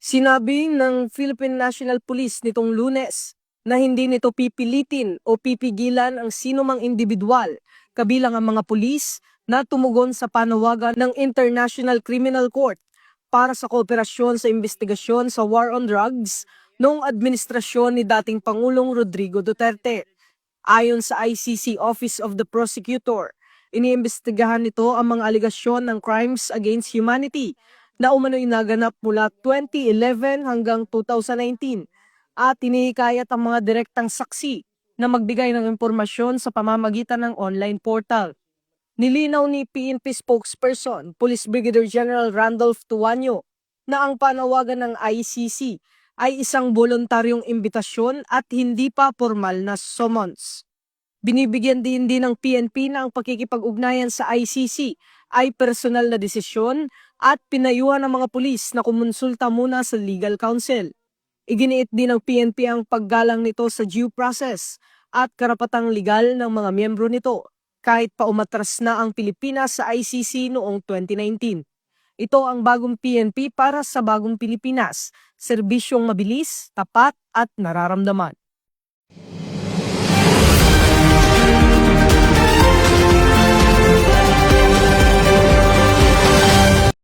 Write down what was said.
Sinabi ng Philippine National Police nitong Lunes na hindi nito pipilitin o pipigilan ang sinumang individual, kabilang ang mga pulis, na tumugon sa panawagan ng International Criminal Court para sa kooperasyon sa investigasyon sa war on drugs noong administrasyon ni dating Pangulong Rodrigo Duterte. Ayon sa ICC Office of the Prosecutor, iniimbestigahan nito ang mga aligasyon ng crimes against humanity na umano'y naganap mula 2011 hanggang 2019 at hinihikayat ang mga direktang saksi na magbigay ng impormasyon sa pamamagitan ng online portal. Nilinaw ni PNP spokesperson, Police Brigadier General Randolph Tuanyo, na ang panawagan ng ICC ay isang voluntaryong imbitasyon at hindi pa formal na summons. Binibigyan din ng PNP na ang pakikipag-ugnayan sa ICC ay personal na desisyon at pinayuhan ng mga pulis na kumonsulta muna sa legal counsel. Iginiit din ng PNP ang paggalang nito sa due process at karapatang legal ng mga miyembro nito kahit pa umatras na ang Pilipinas sa ICC noong 2019. Ito ang bagong PNP para sa bagong Pilipinas, serbisyong mabilis, tapat at nararamdaman.